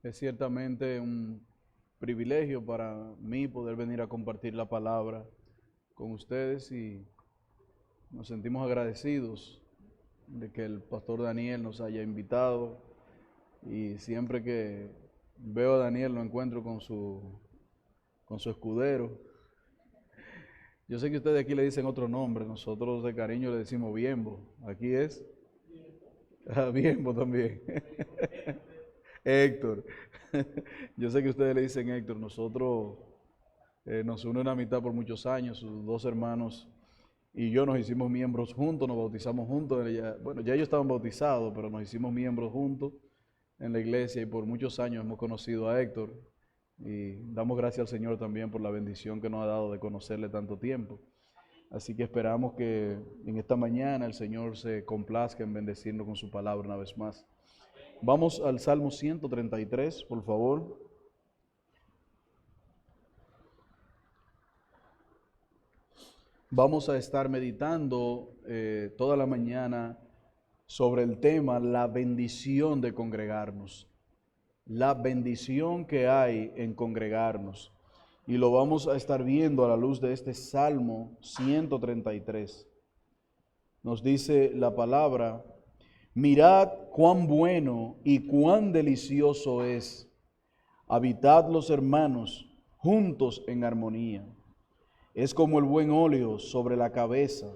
Es ciertamente un privilegio para mí poder venir a compartir la palabra con ustedes y nos sentimos agradecidos de que el pastor Daniel nos haya invitado y siempre que veo a Daniel lo encuentro con su escudero. Yo sé que ustedes aquí le dicen otro nombre, nosotros de cariño le decimos Biembo, aquí es Biembo también. Héctor. Yo sé que ustedes le dicen Héctor, nosotros nos une una amistad por muchos años, sus dos hermanos y yo nos hicimos miembros juntos, nos bautizamos juntos. Bueno, ya ellos estaban bautizados, pero nos hicimos miembros juntos en la iglesia y por muchos años hemos conocido a Héctor y damos gracias al Señor también por la bendición que nos ha dado de conocerle tanto tiempo. Así que esperamos que en esta mañana el Señor se complazca en bendecirnos con su palabra una vez más. Vamos al Salmo 133, por favor. Vamos a estar meditando toda la mañana sobre el tema la bendición de congregarnos. La bendición que hay en congregarnos. Y lo vamos a estar viendo a la luz de este Salmo 133. Nos dice la palabra: mirad cuán bueno y cuán delicioso es, habitad los hermanos juntos en armonía. Es como el buen óleo sobre la cabeza,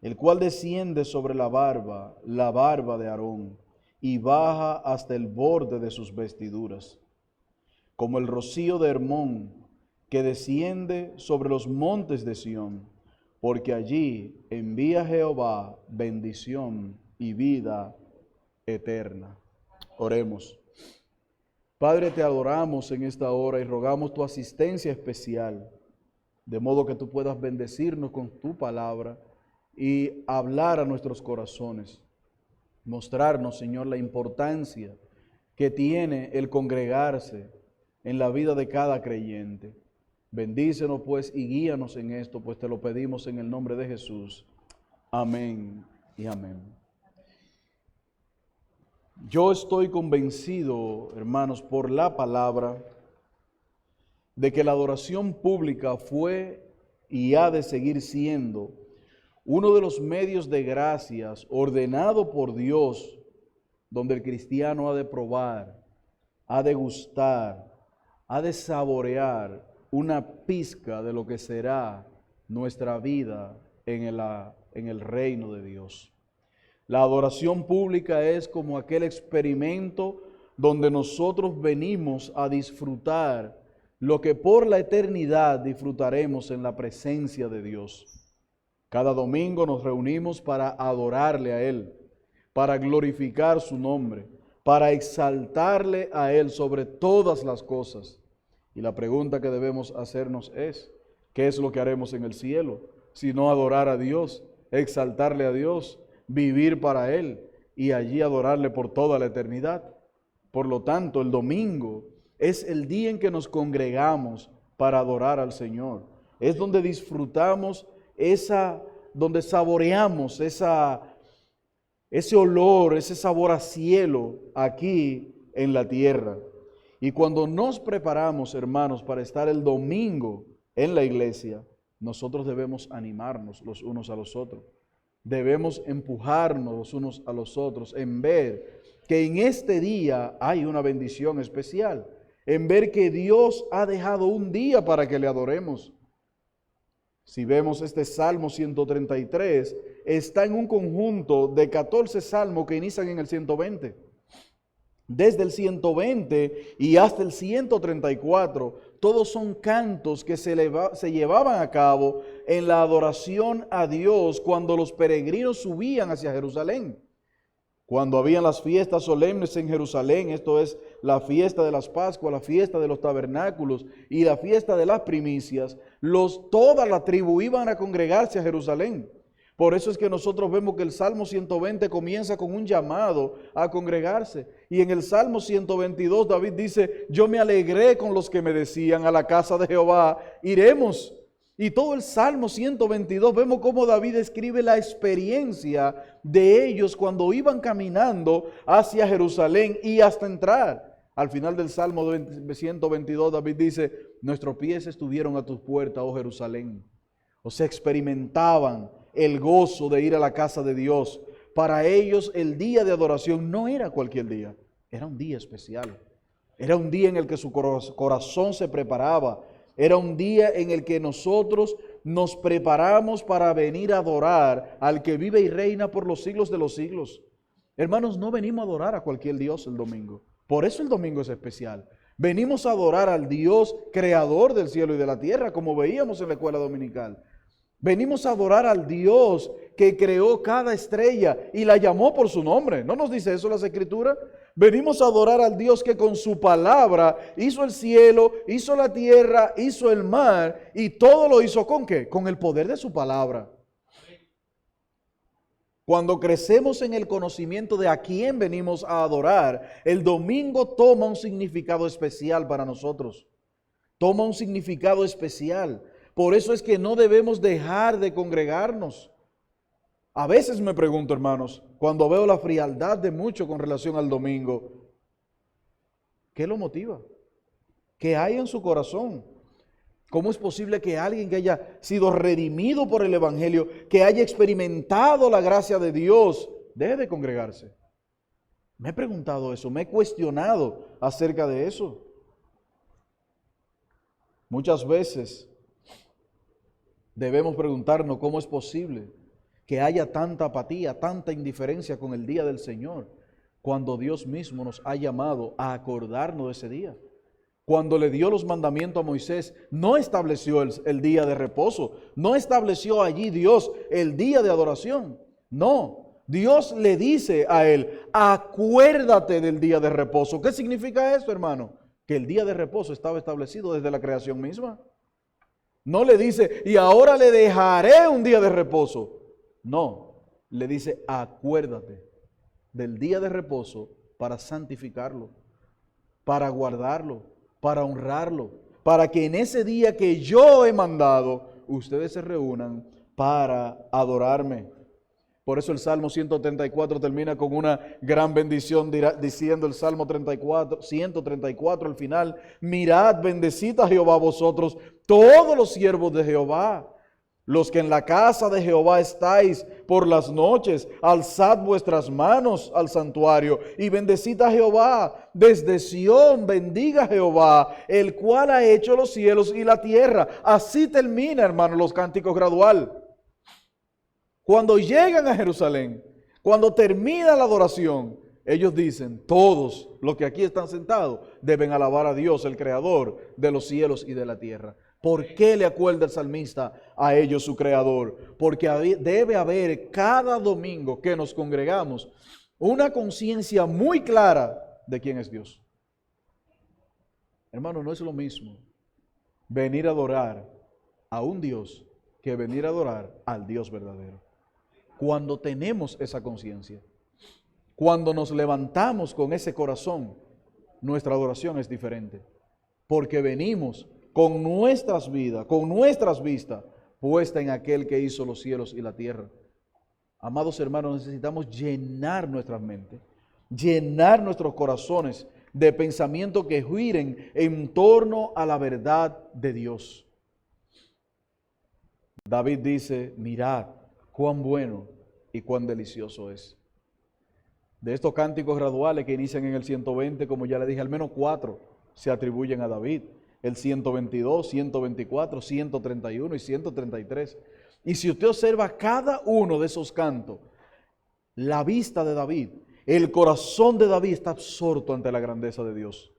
el cual desciende sobre la barba de Aarón, y baja hasta el borde de sus vestiduras. Como el rocío de Hermón, que desciende sobre los montes de Sión, porque allí envía Jehová bendición y vida eterna. Oremos. Padre, te adoramos en esta hora y rogamos tu asistencia especial, de modo que tú puedas bendecirnos con tu palabra y hablar a nuestros corazones. Mostrarnos, Señor, la importancia que tiene el congregarse en la vida de cada creyente. Bendícenos pues y guíanos en esto, pues te lo pedimos en el nombre de Jesús. Amén y amén. Yo estoy convencido, hermanos, por la palabra, de que la adoración pública fue y ha de seguir siendo uno de los medios de gracias ordenado por Dios, donde el cristiano ha de probar, ha de gustar, ha de saborear una pizca de lo que será nuestra vida en el reino de Dios. La adoración pública es como aquel experimento donde nosotros venimos a disfrutar lo que por la eternidad disfrutaremos en la presencia de Dios. Cada domingo nos reunimos para adorarle a Él, para glorificar su nombre, para exaltarle a Él sobre todas las cosas. Y la pregunta que debemos hacernos es, ¿qué es lo que haremos en el cielo? Si no adorar a Dios, exaltarle a Dios, vivir para Él y allí adorarle por toda la eternidad. Por lo tanto, el domingo es el día en que nos congregamos para adorar al Señor. Es donde disfrutamos donde saboreamos ese olor, ese sabor a cielo aquí en la tierra. Y cuando nos preparamos, hermanos, para estar el domingo en la iglesia, nosotros debemos animarnos los unos a los otros. Debemos empujarnos los unos a los otros en ver que en este día hay una bendición especial, en ver que Dios ha dejado un día para que le adoremos. Si vemos este Salmo 133, está en un conjunto de 14 salmos que inician en el 120. Desde el 120 y hasta el 134, todos son cantos que se llevaban a cabo en la adoración a Dios cuando los peregrinos subían hacia Jerusalén. Cuando habían las fiestas solemnes en Jerusalén, esto es la fiesta de las Pascuas, la fiesta de los tabernáculos y la fiesta de las primicias, toda la tribu iban a congregarse a Jerusalén. Por eso es que nosotros vemos que el Salmo 120 comienza con un llamado a congregarse. Y en el Salmo 122 David dice, yo me alegré con los que me decían, a la casa de Jehová iremos. Y todo el Salmo 122 vemos cómo David escribe la experiencia de ellos cuando iban caminando hacia Jerusalén y hasta entrar. Al final del Salmo 122, David dice, nuestros pies estuvieron a tus puertas, oh Jerusalén. O sea, experimentaban el gozo de ir a la casa de Dios. Para ellos el día de adoración no era cualquier día, era un día especial. Era un día en el que su corazón se preparaba. Era un día en el que nosotros nos preparamos para venir a adorar al que vive y reina por los siglos de los siglos. Hermanos, no venimos a adorar a cualquier Dios el domingo. Por eso el domingo es especial. Venimos a adorar al Dios creador del cielo y de la tierra, como veíamos en la escuela dominical. Venimos a adorar al Dios que creó cada estrella y la llamó por su nombre. ¿No nos dice eso las Escrituras? Venimos a adorar al Dios que con su palabra hizo el cielo, hizo la tierra, hizo el mar y todo lo hizo ¿con qué? Con el poder de su palabra. Cuando crecemos en el conocimiento de a quién venimos a adorar, el domingo toma un significado especial para nosotros. Toma un significado especial. Por eso es que no debemos dejar de congregarnos. A veces me pregunto, hermanos, cuando veo la frialdad de muchos con relación al domingo, ¿qué lo motiva? ¿Qué hay en su corazón? ¿Cómo es posible que alguien que haya sido redimido por el Evangelio, que haya experimentado la gracia de Dios, deje de congregarse? Me he preguntado eso, me he cuestionado acerca de eso. Muchas veces debemos preguntarnos cómo es posible que haya tanta apatía, tanta indiferencia con el día del Señor, cuando Dios mismo nos ha llamado a acordarnos de ese día. Cuando le dio los mandamientos a Moisés, no estableció el día de reposo, no estableció allí Dios el día de adoración. No, Dios le dice a él, acuérdate del día de reposo. ¿Qué significa esto, hermano? Que el día de reposo estaba establecido desde la creación misma. No le dice, y ahora le dejaré un día de reposo. No, le dice, acuérdate del día de reposo para santificarlo, para guardarlo, para honrarlo, para que en ese día que yo he mandado, ustedes se reúnan para adorarme. Por eso el Salmo 134 termina con una gran bendición, diciendo el Salmo 134 al final, mirad, bendecid a Jehová vosotros, todos los siervos de Jehová, los que en la casa de Jehová estáis por las noches, alzad vuestras manos al santuario y bendecid a Jehová. Desde Sión bendiga a Jehová, el cual ha hecho los cielos y la tierra. Así termina, hermano, los cánticos gradual. Cuando llegan a Jerusalén, cuando termina la adoración, ellos dicen, todos los que aquí están sentados deben alabar a Dios, el creador de los cielos y de la tierra. ¿Por qué le acuerda el salmista a ellos su creador? Porque debe haber cada domingo que nos congregamos una conciencia muy clara de quién es Dios. Hermano, no es lo mismo venir a adorar a un Dios que venir a adorar al Dios verdadero. Cuando tenemos esa conciencia, cuando nos levantamos con ese corazón, nuestra adoración es diferente. Porque venimos con nuestras vidas, con nuestras vistas puestas en aquel que hizo los cielos y la tierra. Amados hermanos, necesitamos llenar nuestras mentes, llenar nuestros corazones de pensamientos que giren en torno a la verdad de Dios. David dice, mirad cuán bueno y cuán delicioso es. De estos cánticos graduales que inician en el 120, como ya le dije, al menos 4 se atribuyen a David. El 122, 124, 131 y 133. Y si usted observa cada uno de esos cantos, la vista de David, el corazón de David está absorto ante la grandeza de Dios.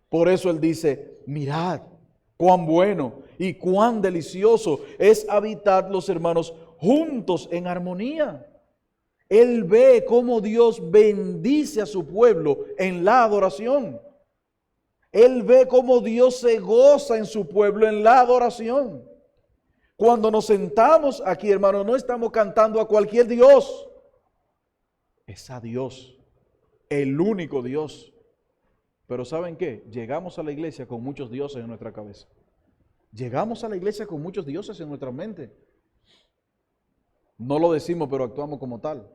Por eso él dice, mirad cuán bueno y cuán delicioso es habitar los hermanos juntos en armonía. Él ve cómo Dios bendice a su pueblo en la adoración. Él ve cómo Dios se goza en su pueblo en la adoración. Cuando nos sentamos aquí, hermano, no estamos cantando a cualquier Dios. Es a Dios, el único Dios. Pero ¿saben qué? Llegamos a la iglesia con muchos dioses en nuestra cabeza. Llegamos a la iglesia con muchos dioses en nuestra mente. No lo decimos, pero actuamos como tal.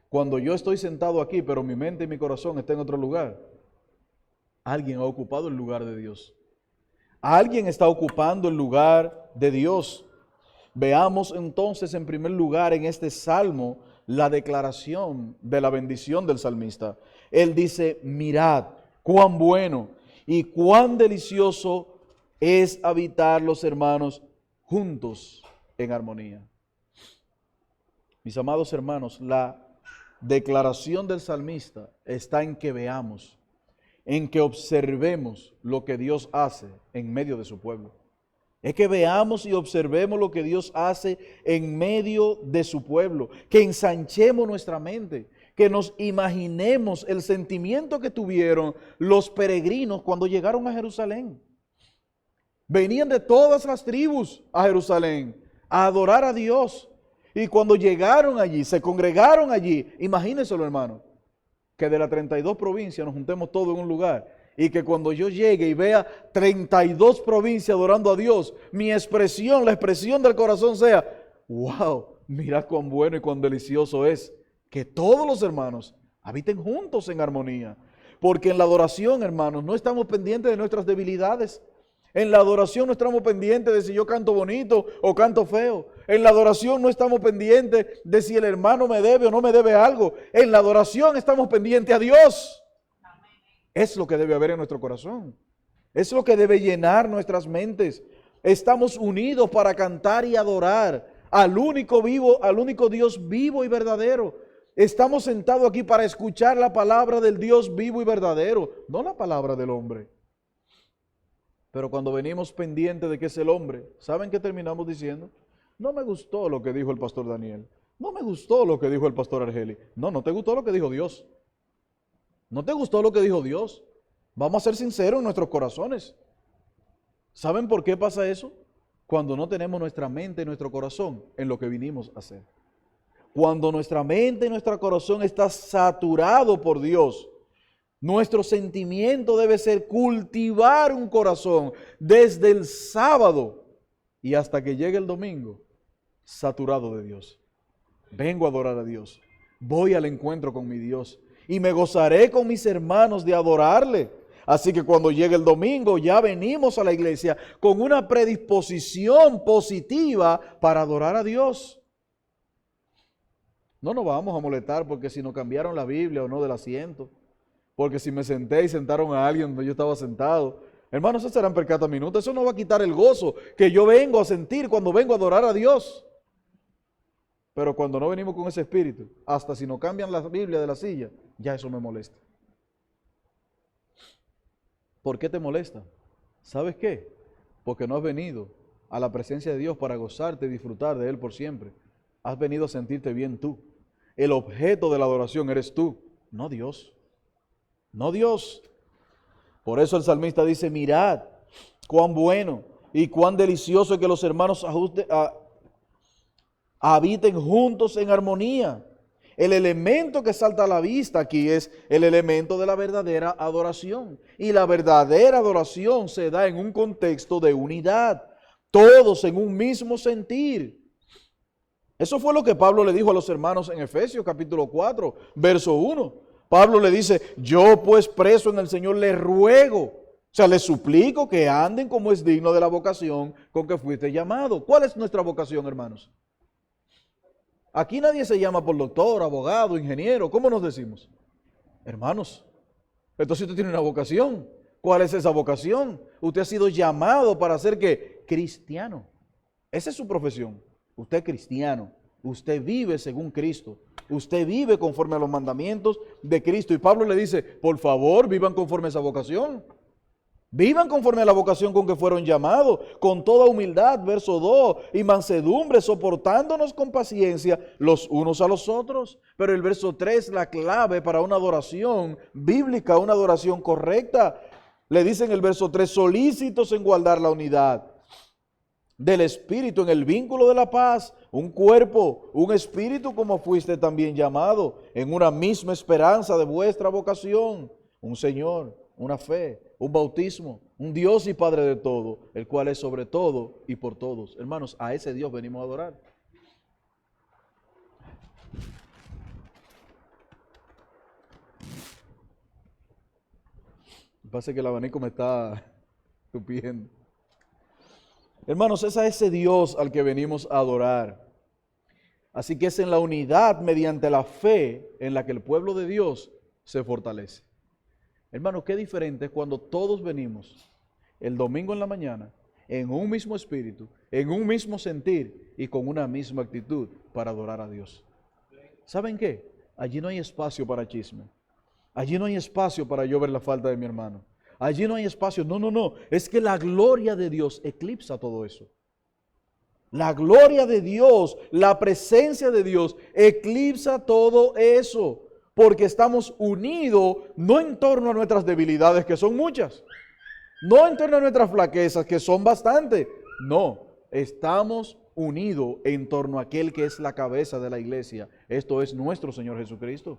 Cuando yo estoy sentado aquí, pero mi mente y mi corazón están en otro lugar, Alguien ha ocupado el lugar de Dios. Alguien está ocupando el lugar de Dios. Veamos entonces en primer lugar en este salmo la declaración de la bendición del salmista. Él dice, mirad cuán bueno y cuán delicioso es habitar los hermanos juntos en armonía. Mis amados hermanos, la declaración del salmista está en que veamos, en que observemos lo que Dios hace en medio de su pueblo. Es que veamos y observemos lo que Dios hace en medio de su pueblo, que ensanchemos nuestra mente, que nos imaginemos el sentimiento que tuvieron los peregrinos cuando llegaron a Jerusalén. Venían de todas las tribus a Jerusalén a adorar a Dios. Y cuando llegaron allí, se congregaron allí, imagínenselo, hermano, que de las 32 provincias nos juntemos todos en un lugar. Y que cuando yo llegue y vea 32 provincias adorando a Dios, mi expresión, la expresión del corazón sea, wow, mira cuán bueno y cuán delicioso es que todos los hermanos habiten juntos en armonía. Porque en la adoración, hermanos, no estamos pendientes de nuestras debilidades. En la adoración no estamos pendientes de si yo canto bonito o canto feo. En la adoración no estamos pendientes de si el hermano me debe o no me debe algo. En la adoración estamos pendientes a Dios. Es lo que debe haber en nuestro corazón. Es lo que debe llenar nuestras mentes. Estamos unidos para cantar y adorar al único vivo, al único Dios vivo y verdadero. Estamos sentados aquí para escuchar la palabra del Dios vivo y verdadero, no la palabra del hombre. Pero cuando venimos pendientes de que es el hombre, ¿saben qué terminamos diciendo? No me gustó lo que dijo el pastor Daniel. No me gustó lo que dijo el pastor Argeli. No, no te gustó lo que dijo Dios. ¿No te gustó lo que dijo Dios? Vamos a ser sinceros en nuestros corazones. ¿Saben por qué pasa eso? Cuando no tenemos nuestra mente y nuestro corazón en lo que vinimos a hacer. Cuando nuestra mente y nuestro corazón está saturado por Dios, nuestro sentimiento debe ser cultivar un corazón desde el sábado y hasta que llegue el domingo, saturado de Dios. Vengo a adorar a Dios. Voy al encuentro con mi Dios. Y me gozaré con mis hermanos de adorarle. Así que cuando llegue el domingo ya venimos a la iglesia con una predisposición positiva para adorar a Dios. No nos vamos a molestar porque si nos cambiaron la Biblia o no del asiento. Porque si me senté y sentaron a alguien donde yo estaba sentado. Hermanos, eso serán percata minutos. Eso no va a quitar el gozo que yo vengo a sentir cuando vengo a adorar a Dios. Pero cuando no venimos con ese espíritu, hasta si no cambian la Biblia de la silla, ya eso me molesta. ¿Por qué te molesta? ¿Sabes qué? Porque no has venido a la presencia de Dios para gozarte y disfrutar de Él por siempre. Has venido a sentirte bien tú. El objeto de la adoración eres tú, no Dios. No Dios. Por eso el salmista dice, mirad cuán bueno y cuán delicioso es que los hermanos habiten juntos en armonía. El elemento que salta a la vista aquí es el elemento de la verdadera adoración. Y la verdadera adoración se da en un contexto de unidad, todos en un mismo sentir. Eso fue lo que Pablo le dijo a los hermanos en Efesios capítulo 4, verso 1. Pablo le dice, yo pues preso en el Señor les ruego, o sea, les suplico que anden como es digno de la vocación con que fuiste llamado. ¿Cuál es nuestra vocación, hermanos? Aquí nadie se llama por doctor, abogado, ingeniero. ¿Cómo nos decimos? Hermanos, entonces usted tiene una vocación. ¿Cuál es esa vocación? Usted ha sido llamado para ser ¿qué? Cristiano. Esa es su profesión. Usted es cristiano. Usted vive según Cristo. Usted vive conforme a los mandamientos de Cristo. Y Pablo le dice, por favor, vivan conforme a esa vocación. Vivan conforme a la vocación con que fueron llamados, con toda humildad, verso 2, y mansedumbre, soportándonos con paciencia los unos a los otros. Pero el verso 3, la clave para una adoración bíblica, una adoración correcta. Le dice en el verso 3, solícitos en guardar la unidad del Espíritu, en el vínculo de la paz, un cuerpo, un espíritu como fuiste también llamado, en una misma esperanza de vuestra vocación, un Señor, una fe, un bautismo, un Dios y Padre de todo, el cual es sobre todo y por todos. Hermanos, a ese Dios venimos a adorar. Pasa que el abanico me está tupiendo. Hermanos, es a ese Dios al que venimos a adorar. Así que es en la unidad mediante la fe en la que el pueblo de Dios se fortalece. Hermanos, qué diferente es cuando todos venimos el domingo en la mañana en un mismo espíritu, en un mismo sentir y con una misma actitud para adorar a Dios. ¿Saben qué? Allí no hay espacio para chisme. Allí no hay espacio para yo ver la falta de mi hermano. Allí no hay espacio. No. Es que la gloria de Dios eclipsa todo eso. La gloria de Dios, la presencia de Dios eclipsa todo eso. Porque estamos unidos no en torno a nuestras debilidades, que son muchas. No en torno a nuestras flaquezas, que son bastantes. No, estamos unidos en torno a aquel que es la cabeza de la iglesia. Esto es nuestro Señor Jesucristo.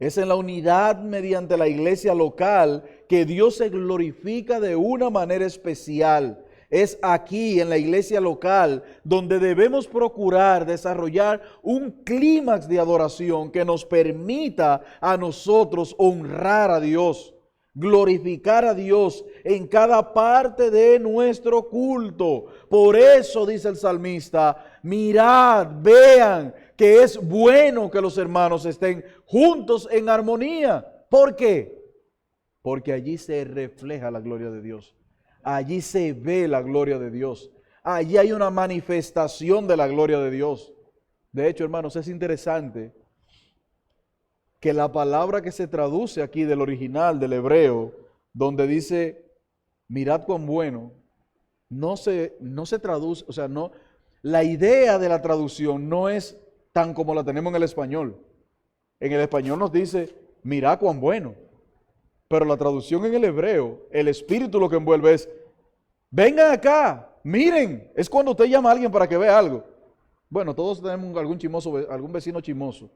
Es en la unidad mediante la iglesia local que Dios se glorifica de una manera especial. Es aquí en la iglesia local donde debemos procurar desarrollar un clímax de adoración que nos permita a nosotros honrar a Dios, glorificar a Dios en cada parte de nuestro culto. Por eso dice el salmista, mirad, vean que es bueno que los hermanos estén juntos en armonía. ¿Por qué? Porque allí se refleja la gloria de Dios. Allí se ve la gloria de Dios. Allí hay una manifestación de la gloria de Dios. De hecho, hermanos, es interesante que la palabra que se traduce aquí del original, del hebreo, donde dice, mirad cuán bueno, no se traduce, o sea, no, la idea de la traducción no es tan como la tenemos en el español. En el español nos dice, mirad cuán bueno. Pero la traducción en el hebreo, el espíritu lo que envuelve es, vengan acá, miren. Es cuando usted llama a alguien para que vea algo. Bueno, todos tenemos algún chismoso, algún vecino chismoso,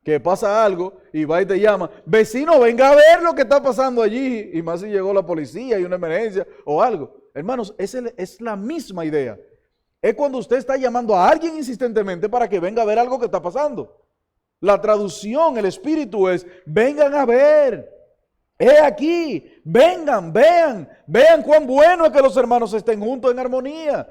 que pasa algo y va y te llama, vecino, venga a ver lo que está pasando allí. Y más si llegó la policía y una emergencia o algo. Hermanos, es la misma idea. Es cuando usted está llamando a alguien insistentemente para que venga a ver algo que está pasando. La traducción, el espíritu es, vengan a ver. He aquí, vengan, vean cuán bueno es que los hermanos estén juntos en armonía.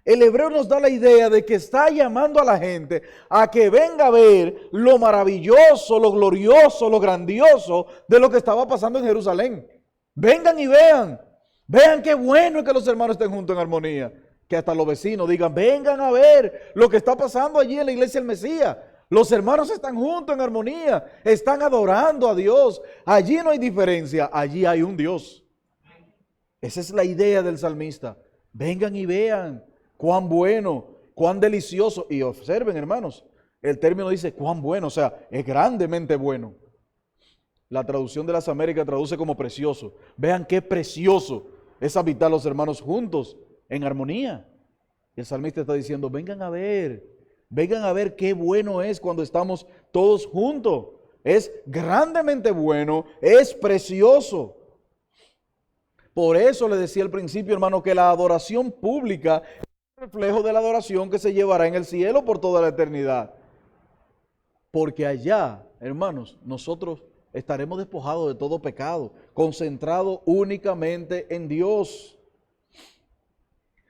El hebreo nos da la idea de que está llamando a la gente a que venga a ver lo maravilloso, lo glorioso, lo grandioso de lo que estaba pasando en Jerusalén. Vengan y vean qué bueno es que los hermanos estén juntos en armonía. Que hasta los vecinos digan, vengan a ver lo que está pasando allí en la iglesia del Mesías. Los hermanos están juntos en armonía, están adorando a Dios. Allí no hay diferencia, allí hay un Dios. Esa es la idea del salmista. Vengan y vean cuán bueno, cuán delicioso. Y observen, hermanos, el término dice cuán bueno, o sea, es grandemente bueno. La traducción de las Américas traduce como precioso. Vean qué precioso es habitar los hermanos juntos en armonía. Y el salmista está diciendo, vengan a ver qué bueno es cuando estamos todos juntos. Es grandemente bueno, es precioso. Por eso le decía al principio, hermano, que la adoración pública es un reflejo de la adoración que se llevará en el cielo por toda la eternidad. Porque allá, hermanos, nosotros estaremos despojados de todo pecado, concentrados únicamente en Dios.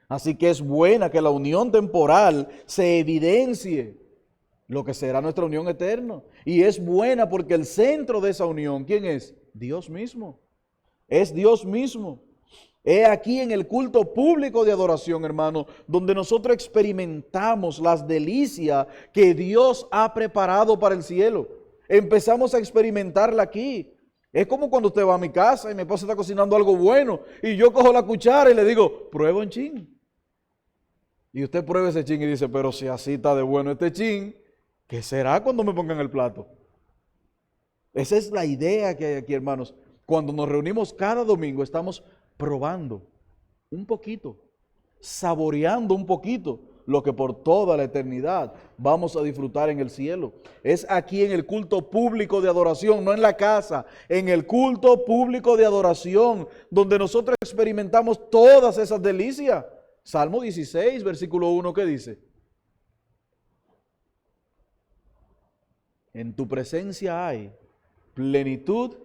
Así que es buena que la unión temporal se evidencie lo que será nuestra unión eterna. Y es buena porque el centro de esa unión, ¿quién es? Dios mismo. Es Dios mismo. He aquí en el culto público de adoración, hermano, donde nosotros experimentamos las delicias que Dios ha preparado para el cielo. Empezamos a experimentarla aquí. Es como cuando usted va a mi casa y mi esposa está cocinando algo bueno y yo cojo la cuchara y le digo, prueba un chin. Y usted prueba ese chin y dice, pero si así está de bueno este chin, ¿qué será cuando me pongan el plato? Esa es la idea que hay aquí, hermanos. Cuando nos reunimos cada domingo, estamos probando un poquito, saboreando un poquito lo que por toda la eternidad vamos a disfrutar en el cielo. Es aquí en el culto público de adoración, no en la casa, en el culto público de adoración, donde nosotros experimentamos todas esas delicias. Salmo 16, versículo 1, ¿qué dice? En tu presencia hay plenitud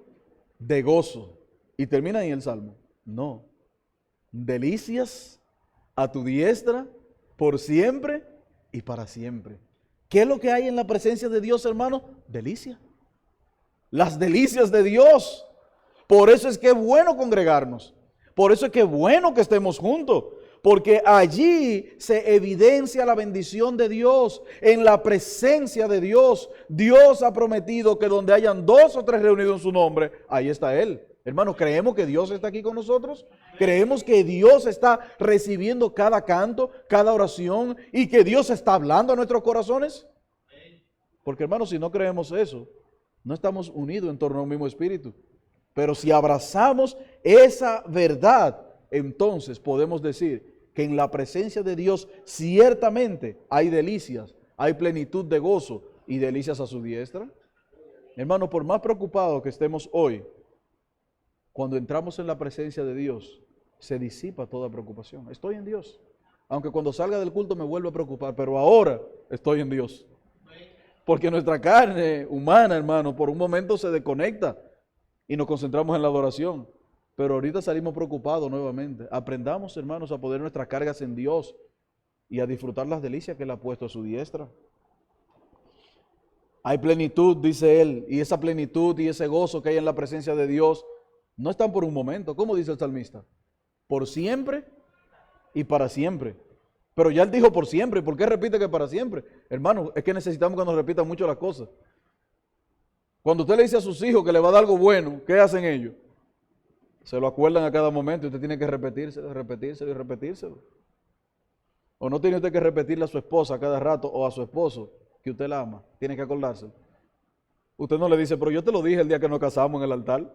de gozo. Y termina ahí el Salmo. No. Delicias a tu diestra por siempre y para siempre. ¿Qué es lo que hay en la presencia de Dios, hermano? Delicia. Las delicias de Dios. Por eso es que es bueno congregarnos. Por eso es que es bueno que estemos juntos. Porque allí se evidencia la bendición de Dios, en la presencia de Dios. Dios ha prometido que donde hayan 2 o 3 reunidos en su nombre, ahí está Él. Hermanos, ¿creemos que Dios está aquí con nosotros? ¿Creemos que Dios está recibiendo cada canto, cada oración y que Dios está hablando a nuestros corazones? Porque, hermanos, si no creemos eso, no estamos unidos en torno a un mismo espíritu. Pero si abrazamos esa verdad, entonces podemos decir que en la presencia de Dios ciertamente hay delicias, hay plenitud de gozo y delicias a su diestra. Hermano, por más preocupados que estemos hoy, cuando entramos en la presencia de Dios, se disipa toda preocupación. Estoy en Dios. Aunque cuando salga del culto me vuelva a preocupar, pero ahora estoy en Dios. Porque nuestra carne humana, hermano, por un momento se desconecta y nos concentramos en la adoración. Pero ahorita salimos preocupados nuevamente. Aprendamos, hermanos, a poner nuestras cargas en Dios y a disfrutar las delicias que Él ha puesto a su diestra. Hay plenitud, dice Él, y esa plenitud y ese gozo que hay en la presencia de Dios no están por un momento. ¿Cómo dice el salmista? Por siempre y para siempre. Pero ya Él dijo por siempre. ¿Por qué repite que para siempre? Hermano, es que necesitamos que nos repitan mucho las cosas. Cuando usted le dice a sus hijos que le va a dar algo bueno, ¿qué hacen ellos? Se lo acuerdan a cada momento y usted tiene que repetírselo, repetírselo y repetírselo. O no tiene usted que repetirle a su esposa a cada rato o a su esposo que usted la ama. Tiene que acordarse. Usted no le dice, pero yo te lo dije el día que nos casamos en el altar.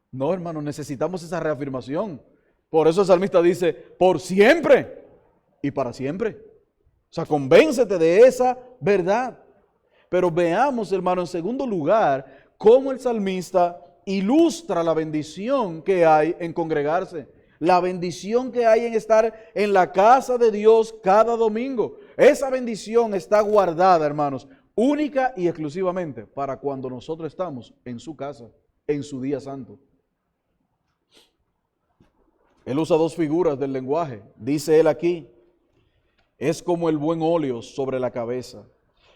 No, hermano, necesitamos esa reafirmación. Por eso el salmista dice, por siempre y para siempre. O sea, convéncete de esa verdad. Pero veamos, hermano, en segundo lugar, cómo el salmista ilustra la bendición que hay en congregarse, la bendición que hay en estar en la casa de Dios cada domingo. Esa bendición está guardada, hermanos, única y exclusivamente para cuando nosotros estamos en su casa, en su día santo. Él usa 2 figuras del lenguaje. Dice él aquí, es como el buen óleo sobre la cabeza,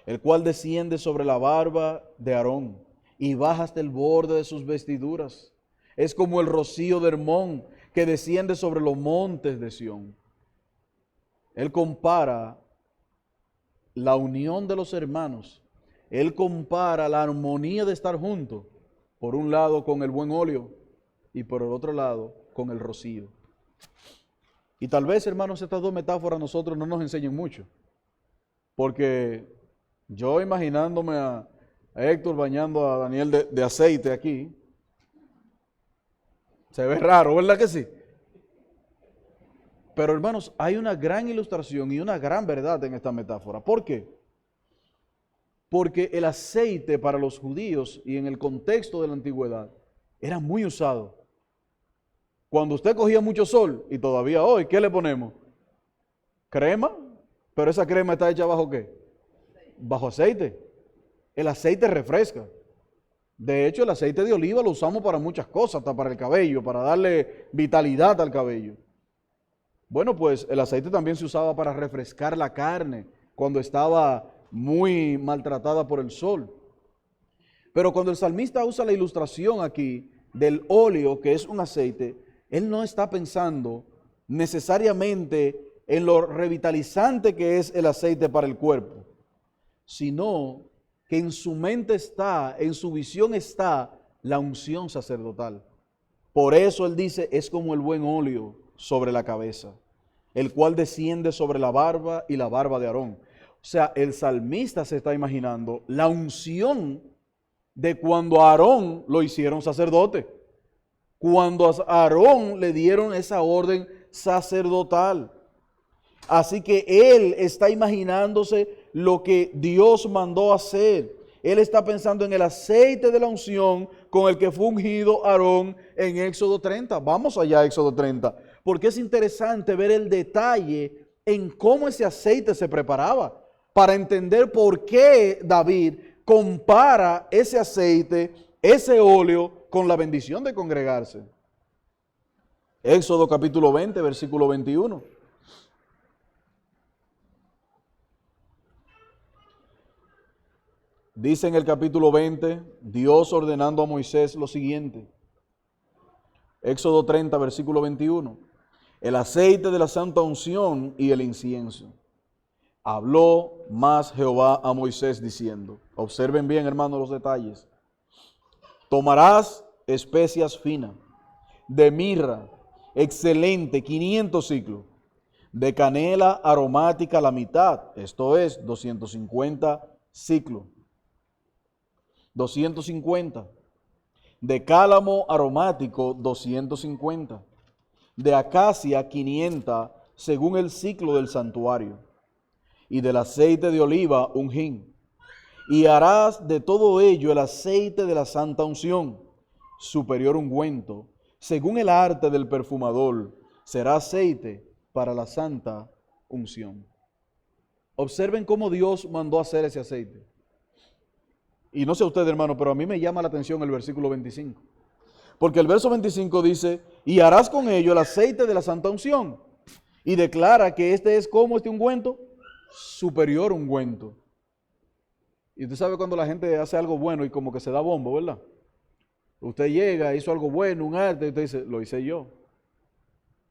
el cual desciende sobre la barba de Aarón y baja hasta el borde de sus vestiduras. Es como el rocío de Hermón que desciende sobre los montes de Sión. Él compara la unión de los hermanos. Él compara la armonía de estar juntos, por un lado con el buen óleo y por el otro lado con el rocío. Y tal vez, hermanos, estas 2 metáforas a nosotros no nos enseñen mucho. Porque yo imaginándome a Héctor bañando a Daniel de aceite aquí, se ve raro, ¿verdad que sí? Pero hermanos, hay una gran ilustración y una gran verdad en esta metáfora. ¿Por qué? Porque el aceite para los judíos y en el contexto de la antigüedad era muy usado. Cuando usted cogía mucho sol, y todavía hoy, ¿qué le ponemos? Crema, pero esa crema está hecha bajo ¿qué? Bajo aceite. El aceite refresca. De hecho, el aceite de oliva lo usamos para muchas cosas, hasta para el cabello, para darle vitalidad al cabello. Bueno, pues el aceite también se usaba para refrescar la carne cuando estaba muy maltratada por el sol. Pero cuando el salmista usa la ilustración aquí del óleo, que es un aceite, él no está pensando necesariamente en lo revitalizante que es el aceite para el cuerpo, sino que en su mente está, en su visión está la unción sacerdotal. Por eso él dice, es como el buen óleo sobre la cabeza, el cual desciende sobre la barba y la barba de Aarón. O sea, el salmista se está imaginando la unción de cuando a Aarón lo hicieron sacerdote, cuando a Aarón le dieron esa orden sacerdotal. Así que él está imaginándose lo que Dios mandó hacer. Él está pensando en el aceite de la unción con el que fue ungido Aarón en Éxodo 30. Vamos allá a Éxodo 30, porque es interesante ver el detalle en cómo ese aceite se preparaba, para entender por qué David compara ese aceite ese óleo con la bendición de congregarse. Éxodo capítulo 20, versículo 21. Dice en el capítulo 20, Dios ordenando a Moisés lo siguiente. Éxodo 30, versículo 21. El aceite de la santa unción y el incienso. Habló más Jehová a Moisés diciendo, observen bien, hermanos, los detalles. Tomarás especias finas, de mirra, excelente, 500 ciclos, de canela aromática la mitad, esto es 250 ciclos, 250, de cálamo aromático 250, de acacia 500, según el ciclo del santuario, y del aceite de oliva un hin. Y harás de todo ello el aceite de la santa unción, superior ungüento, según el arte del perfumador, será aceite para la santa unción. Observen cómo Dios mandó hacer ese aceite. Y no sé usted, hermano, pero a mí me llama la atención el versículo 25. Porque el verso 25 dice, y harás con ello el aceite de la santa unción. Y declara que este es como este ungüento, superior ungüento. Y usted sabe cuando la gente hace algo bueno y como que se da bombo, ¿verdad? Usted llega, hizo algo bueno, un arte, y usted dice, lo hice yo.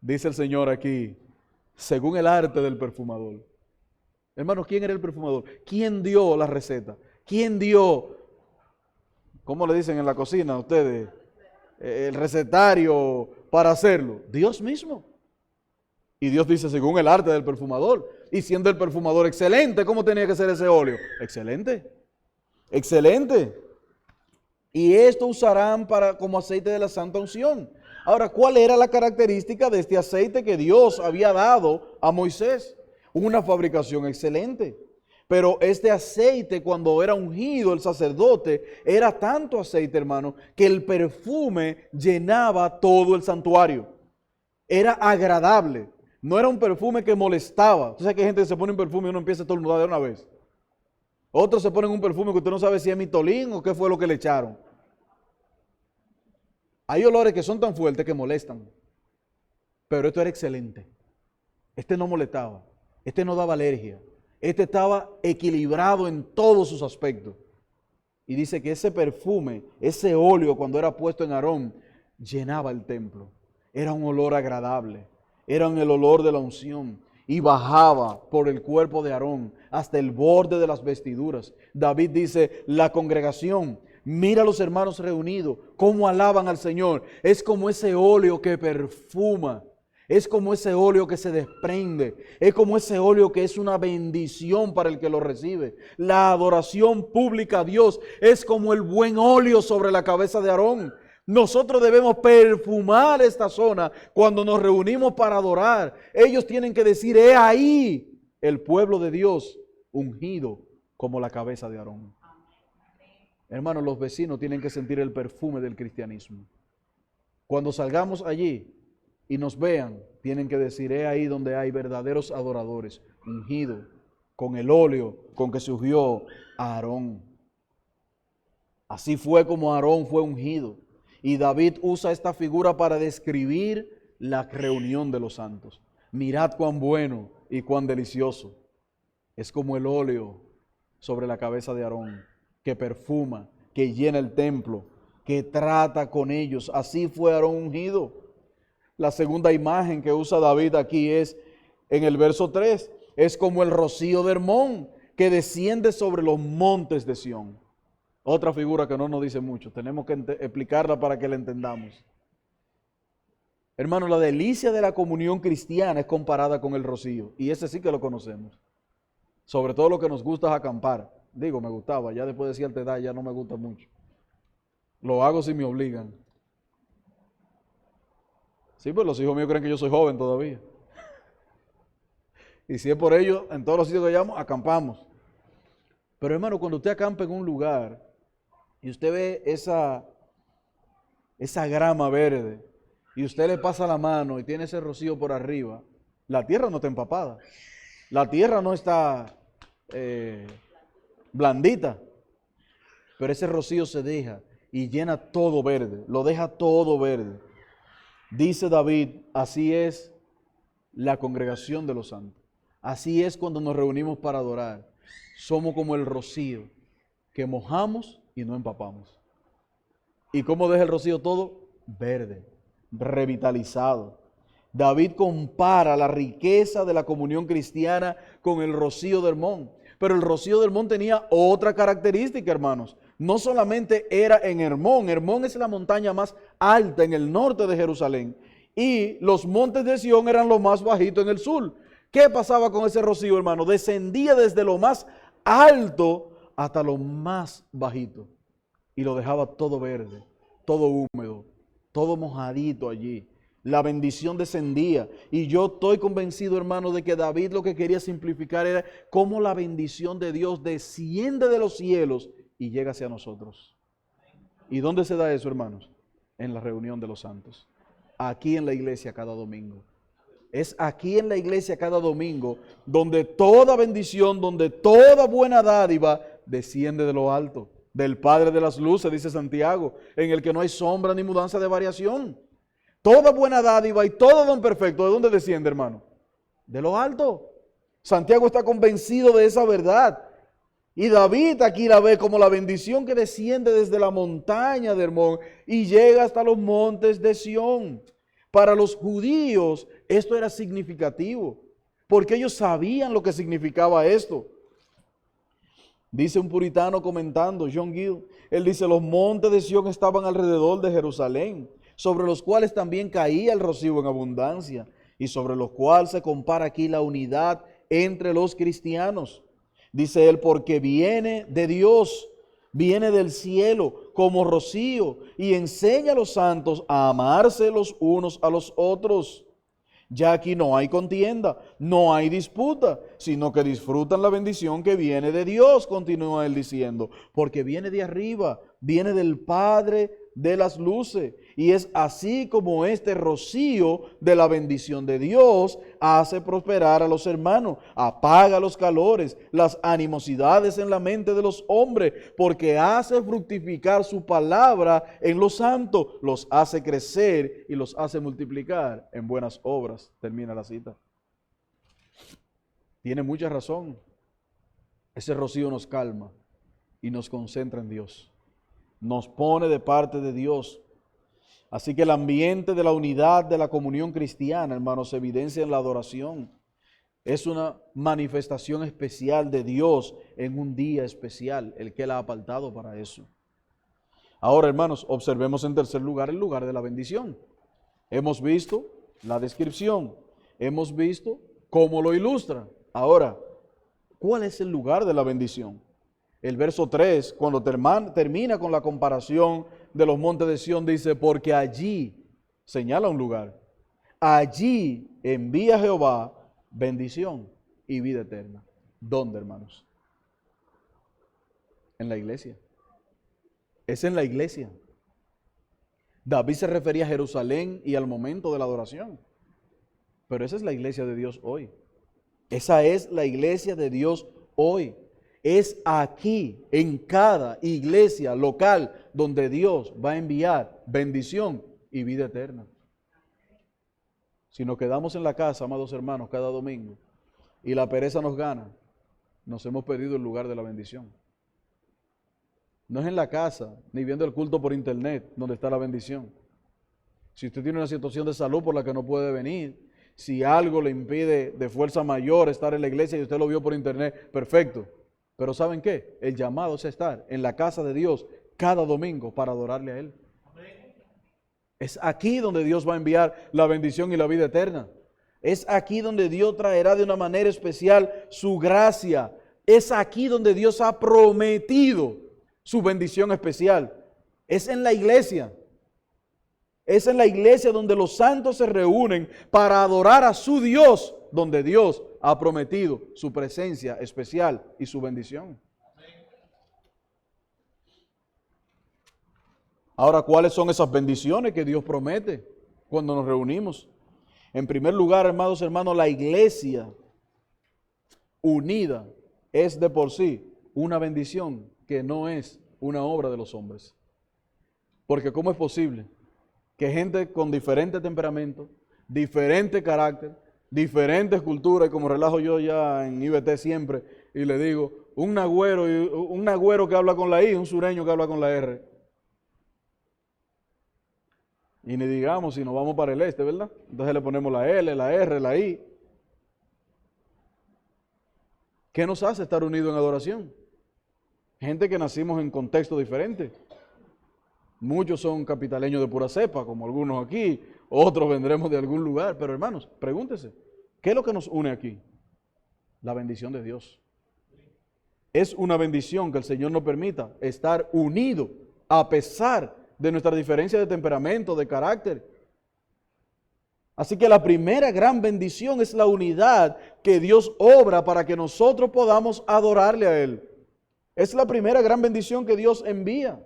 Dice el Señor aquí, según el arte del perfumador. Hermanos, ¿quién era el perfumador? ¿Quién dio la receta? ¿Quién dio, cómo le dicen en la cocina a ustedes, el recetario para hacerlo? Dios mismo. Y Dios dice, según el arte del perfumador. Y siendo el perfumador excelente, ¿cómo tenía que ser ese óleo? Excelente. Excelente. Y esto usarán como aceite de la santa unción. Ahora, ¿cuál era la característica de este aceite que Dios había dado a Moisés? Una fabricación excelente. Pero este aceite, cuando era ungido el sacerdote, era tanto aceite, hermano, que el perfume llenaba todo el santuario. Era agradable. No era un perfume que molestaba. Tú sabes que hay gente que se pone un perfume y uno empieza a estornudar de una vez. Otros se ponen un perfume que usted no sabe si es mitolín o qué fue lo que le echaron. Hay olores que son tan fuertes que molestan. Pero esto era excelente. Este no molestaba. Este no daba alergia. Este estaba equilibrado en todos sus aspectos. Y dice que ese perfume, ese óleo cuando era puesto en Aarón, llenaba el templo. Era un olor agradable. Era el olor de la unción. Y bajaba por el cuerpo de Aarón hasta el borde de las vestiduras. David dice, la congregación, mira a los hermanos reunidos, cómo alaban al Señor. Es como ese óleo que perfuma. Es como ese óleo que se desprende. Es como ese óleo que es una bendición para el que lo recibe. La adoración pública a Dios es como el buen óleo sobre la cabeza de Aarón. Nosotros debemos perfumar esta zona cuando nos reunimos para adorar. Ellos tienen que decir, he ahí el pueblo de Dios ungido como la cabeza de Aarón. Hermanos, los vecinos tienen que sentir el perfume del cristianismo. Cuando salgamos allí y nos vean, tienen que decir, he ahí donde hay verdaderos adoradores, ungidos con el óleo con que se ungió a Aarón. Así fue como Aarón fue ungido. Y David usa esta figura para describir la reunión de los santos. Mirad cuán bueno y cuán delicioso. Es como el óleo sobre la cabeza de Aarón, que perfuma, que llena el templo, que trata con ellos. Así fue Aarón ungido. La segunda imagen que usa David aquí es en el verso 3. Es como el rocío de Hermón, que desciende sobre los montes de Sión. Otra figura que no nos dice mucho, tenemos que explicarla para que la entendamos. Hermano, la delicia de la comunión cristiana es comparada con el rocío, y ese sí que lo conocemos. Sobre todo lo que nos gusta es acampar. Digo, me gustaba, ya después de cierta edad ya no me gusta mucho. Lo hago si me obligan. Sí, pues los hijos míos creen que yo soy joven todavía. Y si es por ello, en todos los sitios que vayamos, acampamos. Pero hermano, cuando usted acampa en un lugar y usted ve esa grama verde y usted le pasa la mano y tiene ese rocío por arriba, la tierra no está empapada. La tierra no está blandita, pero ese rocío se deja y llena todo verde, lo deja todo verde. Dice David, así es la congregación de los santos. Así es cuando nos reunimos para adorar. Somos como el rocío, que mojamos y no empapamos. ¿Y cómo deja el rocío todo? Verde, revitalizado. David compara la riqueza de la comunión cristiana con el rocío de Hermón. Pero el rocío de Hermón tenía otra característica, hermanos. No solamente era en Hermón. Hermón es la montaña más alta en el norte de Jerusalén. Y los montes de Sión eran los más bajitos en el sur. ¿Qué pasaba con ese rocío, hermano? Descendía desde lo más alto hasta lo más bajito. Y lo dejaba todo verde, todo húmedo, todo mojadito allí. La bendición descendía. Y yo estoy convencido, hermano, de que David lo que quería simplificar era cómo la bendición de Dios desciende de los cielos y llega hacia nosotros. ¿Y dónde se da eso, hermanos? En la reunión de los santos. Aquí en la iglesia cada domingo. Es aquí en la iglesia cada domingo donde toda bendición, donde toda buena dádiva desciende de lo alto. Del Padre de las luces, dice Santiago, en el que no hay sombra ni mudanza de variación. Toda buena dádiva y todo don perfecto, ¿de dónde desciende, hermano? De lo alto. Santiago está convencido de esa verdad. Y David aquí la ve como la bendición que desciende desde la montaña de Hermón y llega hasta los montes de Sión. Para los judíos esto era significativo, porque ellos sabían lo que significaba esto. Dice un puritano comentando, John Gill, él dice, los montes de Sión estaban alrededor de Jerusalén, sobre los cuales también caía el rocío en abundancia, y sobre los cuales se compara aquí la unidad entre los cristianos. Dice él, porque viene de Dios, viene del cielo como rocío, y enseña a los santos a amarse los unos a los otros. Ya aquí no hay contienda, no hay disputa, sino que disfrutan la bendición que viene de Dios, continúa él diciendo, porque viene de arriba, viene del Padre de las luces, y es así como este rocío de la bendición de Dios hace prosperar a los hermanos, apaga los calores, las animosidades en la mente de los hombres, porque hace fructificar su palabra en los santos, los hace crecer y los hace multiplicar en buenas obras. Termina la cita. Tiene mucha razón. Ese rocío nos calma y nos concentra en Dios. Nos pone de parte de Dios. Así que el ambiente de la unidad de la comunión cristiana, hermanos, se evidencia en la adoración. Es una manifestación especial de Dios en un día especial, el que Él ha apartado para eso. Ahora, hermanos, observemos en tercer lugar el lugar de la bendición. Hemos visto la descripción, hemos visto cómo lo ilustra. Ahora, ¿cuál es el lugar de la bendición? El verso 3, cuando termina con la comparación de los montes de Sión, dice, porque allí, señala un lugar, allí envía Jehová bendición y vida eterna. ¿Dónde, hermanos? En la iglesia. Es en la iglesia. David se refería a Jerusalén y al momento de la adoración. Pero esa es la iglesia de Dios hoy. Esa es la iglesia de Dios hoy. Es aquí, en cada iglesia local, donde Dios va a enviar bendición y vida eterna. Si nos quedamos en la casa, amados hermanos, cada domingo, y la pereza nos gana, nos hemos perdido el lugar de la bendición. No es en la casa, ni viendo el culto por internet, donde está la bendición. Si usted tiene una situación de salud por la que no puede venir, si algo le impide de fuerza mayor estar en la iglesia y usted lo vio por internet, perfecto. Pero ¿saben qué? El llamado es a estar en la casa de Dios cada domingo para adorarle a Él. Es aquí donde Dios va a enviar la bendición y la vida eterna. Es aquí donde Dios traerá de una manera especial su gracia. Es aquí donde Dios ha prometido su bendición especial. Es en la iglesia. Es en la iglesia donde los santos se reúnen para adorar a su Dios, donde Dios ha prometido su presencia especial y su bendición. Ahora, ¿cuáles son esas bendiciones que Dios promete cuando nos reunimos? En primer lugar, hermanos, la iglesia unida es de por sí una bendición que no es una obra de los hombres. Porque ¿cómo es posible que gente con diferente temperamento, diferente carácter, diferentes culturas, y como relajo yo ya en IBT siempre, y le digo, un nagüero que habla con la I, un sureño que habla con la R? Y ni digamos si nos vamos para el este, ¿verdad? Entonces le ponemos la L, la R, la I. ¿Qué nos hace estar unidos en adoración? Gente que nacimos en contextos diferentes. Muchos son capitaleños de pura cepa, como algunos aquí, otros vendremos de algún lugar. Pero hermanos, pregúntese, ¿qué es lo que nos une aquí? La bendición de Dios. Es una bendición que el Señor nos permita estar unidos a pesar de nuestra diferencia de temperamento, de carácter. Así que la primera gran bendición es la unidad que Dios obra para que nosotros podamos adorarle a Él. Es la primera gran bendición que Dios envía.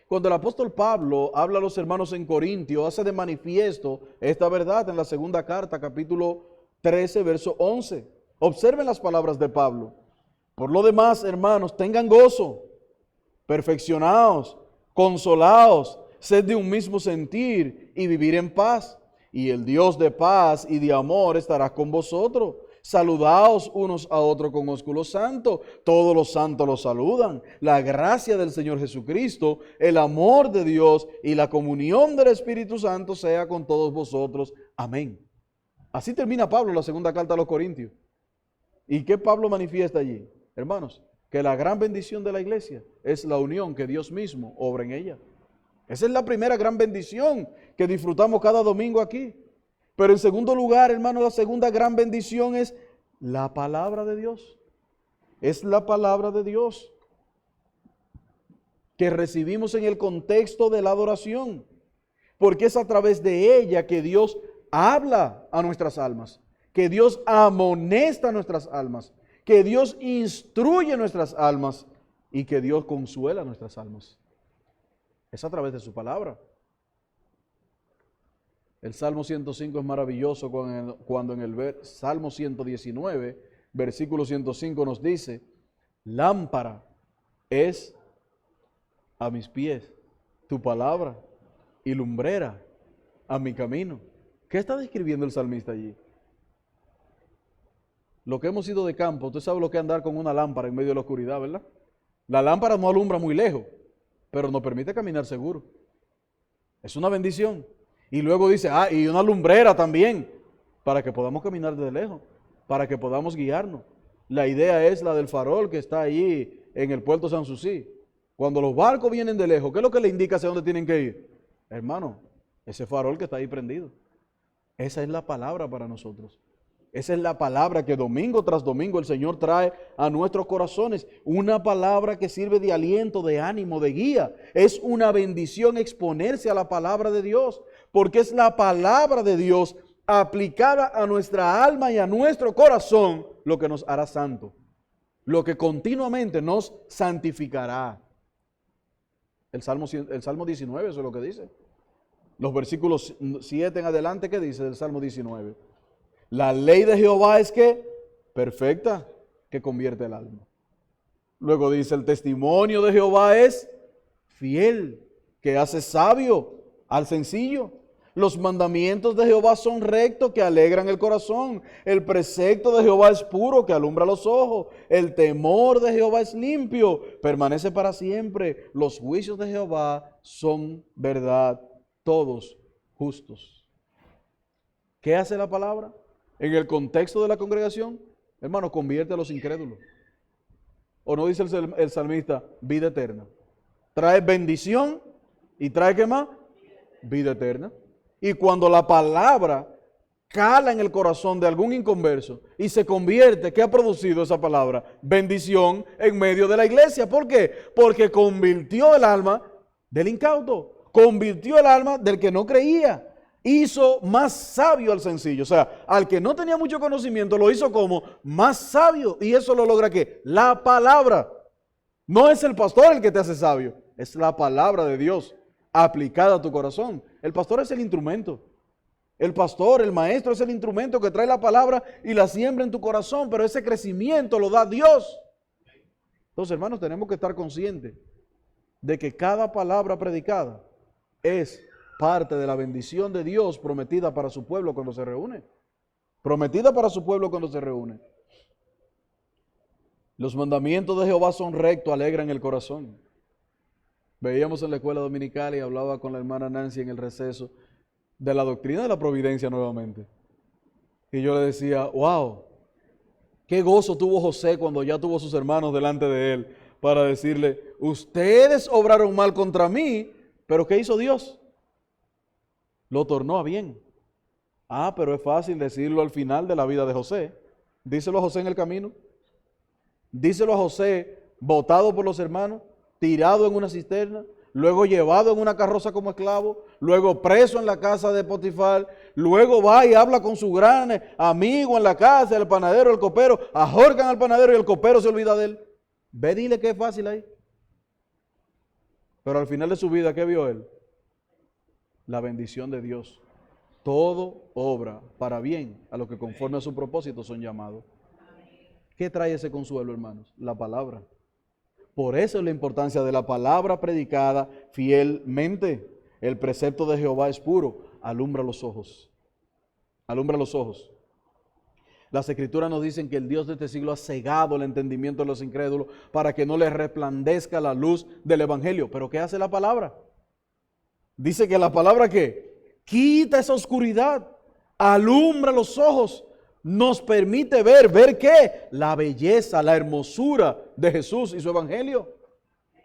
Cuando el apóstol Pablo habla a los hermanos en Corintio, hace de manifiesto esta verdad en la segunda carta, capítulo 13, verso 11. Observen las palabras de Pablo. Por lo demás, hermanos, tengan gozo, perfeccionaos, consolaos, sed de un mismo sentir y vivir en paz. Y el Dios de paz y de amor estará con vosotros. Saludaos unos a otros con ósculo santo. Todos los santos los saludan. La gracia del Señor Jesucristo, el amor de Dios y la comunión del Espíritu Santo sea con todos vosotros. Amén. Así termina Pablo la segunda carta a los Corintios. ¿Y qué Pablo manifiesta allí? Hermanos, que la gran bendición de la iglesia es la unión que Dios mismo obra en ella. Esa es la primera gran bendición que disfrutamos cada domingo aquí. Pero en segundo lugar, hermano, la segunda gran bendición es la palabra de Dios. Es la palabra de Dios que recibimos en el contexto de la adoración. Porque es a través de ella que Dios habla a nuestras almas, que Dios amonesta a nuestras almas, que Dios instruye nuestras almas y que Dios consuela nuestras almas. Es a través de su palabra. El Salmo 105 es maravilloso cuando en el Salmo 119, versículo 105 nos dice, lámpara es a mis pies tu palabra y lumbrera a mi camino. ¿Qué está describiendo el salmista allí? Lo que hemos ido de campo, usted sabe lo que es andar con una lámpara en medio de la oscuridad, ¿verdad? La lámpara no alumbra muy lejos, pero nos permite caminar seguro. Es una bendición. Y luego dice, y una lumbrera también, para que podamos caminar desde lejos, para que podamos guiarnos. La idea es la del farol que está allí en el puerto Sanssouci. Cuando los barcos vienen de lejos, ¿qué es lo que le indica hacia dónde tienen que ir? Hermano, ese farol que está ahí prendido. Esa es la palabra para nosotros. Esa es la palabra que domingo tras domingo el Señor trae a nuestros corazones. Una palabra que sirve de aliento, de ánimo, de guía. Es una bendición exponerse a la palabra de Dios, porque es la palabra de Dios aplicada a nuestra alma y a nuestro corazón lo que nos hará santo, lo que continuamente nos santificará. El Salmo 19, eso es lo que dice. Los versículos 7 en adelante, ¿qué dice del Salmo 19? La ley de Jehová es que perfecta, que convierte el alma. Luego dice, el testimonio de Jehová es fiel, que hace sabio al sencillo. Los mandamientos de Jehová son rectos, que alegran el corazón. El precepto de Jehová es puro, que alumbra los ojos. El temor de Jehová es limpio, permanece para siempre. Los juicios de Jehová son verdad, todos justos. ¿Qué hace la palabra? En el contexto de la congregación, hermano, convierte a los incrédulos. ¿O no dice el salmista, vida eterna? Trae bendición y trae, ¿qué más? Vida eterna. Y cuando la palabra cala en el corazón de algún inconverso y se convierte, ¿qué ha producido esa palabra? Bendición en medio de la iglesia. ¿Por qué? Porque convirtió el alma del incauto, convirtió el alma del que no creía. Hizo más sabio al sencillo. O sea, al que no tenía mucho conocimiento, lo hizo como más sabio. Y eso lo logra ¿qué? La palabra. No es el pastor el que te hace sabio, es la palabra de Dios aplicada a tu corazón. El pastor es el instrumento. El pastor, el maestro es el instrumento que trae la palabra y la siembra en tu corazón, pero ese crecimiento lo da Dios. Entonces, hermanos, tenemos que estar conscientes de que cada palabra predicada es parte de la bendición de Dios prometida para su pueblo cuando se reúne. Prometida para su pueblo cuando se reúne. Los mandamientos de Jehová son rectos, alegran el corazón. Veíamos en la escuela dominical y hablaba con la hermana Nancy en el receso de la doctrina de la providencia nuevamente. Y yo le decía, wow, qué gozo tuvo José cuando ya tuvo sus hermanos delante de él para decirle, ustedes obraron mal contra mí, pero ¿qué hizo Dios? Lo tornó a bien. Ah, pero es fácil decirlo al final de la vida de José. Díselo a José en el camino. Díselo a José botado por los hermanos, tirado en una cisterna, luego llevado en una carroza como esclavo, luego preso en la casa de Potifar, luego va y habla con su gran amigo en la casa, el panadero, el copero, ahorcan al panadero y el copero se olvida de él. Ve, dile que es fácil ahí. Pero al final de su vida, ¿qué vio él? La bendición de Dios. Todo obra para bien a los que conforme a su propósito son llamados. ¿Qué trae ese consuelo, hermanos? La palabra. Por eso es la importancia de la palabra predicada fielmente. El precepto de Jehová es puro, alumbra los ojos. Alumbra los ojos. Las escrituras nos dicen que el Dios de este siglo ha cegado el entendimiento de los incrédulos para que no les resplandezca la luz del evangelio. ¿Pero qué hace la palabra? Dice que la palabra ¿qué? Quita esa oscuridad, alumbra los ojos, nos permite ver ¿qué? La belleza, la hermosura de Jesús y su evangelio.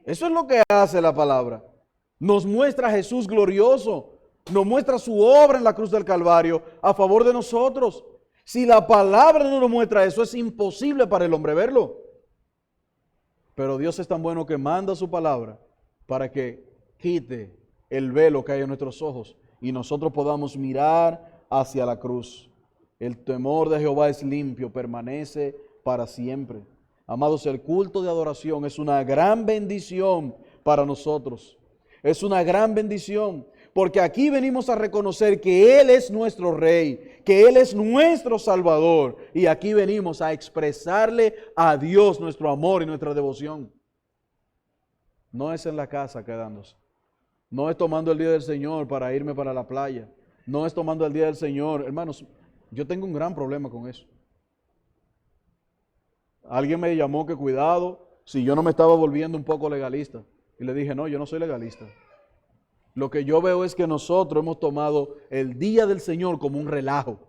Eso es lo que hace la palabra. Nos muestra a Jesús glorioso, nos muestra su obra en la cruz del Calvario a favor de nosotros. Si la palabra no nos muestra eso, es imposible para el hombre verlo. Pero Dios es tan bueno que manda su palabra para que quite el velo que hay en nuestros ojos y nosotros podamos mirar hacia la cruz. El temor de Jehová es limpio, permanece para siempre. Amados, el culto de adoración es una gran bendición para nosotros. Es una gran bendición, porque aquí venimos a reconocer que Él es nuestro Rey, que Él es nuestro Salvador, y aquí venimos a expresarle a Dios nuestro amor y nuestra devoción. No es en la casa quedándose. No es tomando el día del Señor para irme para la playa. No es tomando el día del Señor. Hermanos, yo tengo un gran problema con eso. Alguien me llamó que cuidado si yo no me estaba volviendo un poco legalista. Y le dije, no, yo no soy legalista. Lo que yo veo es que nosotros hemos tomado el día del Señor como un relajo.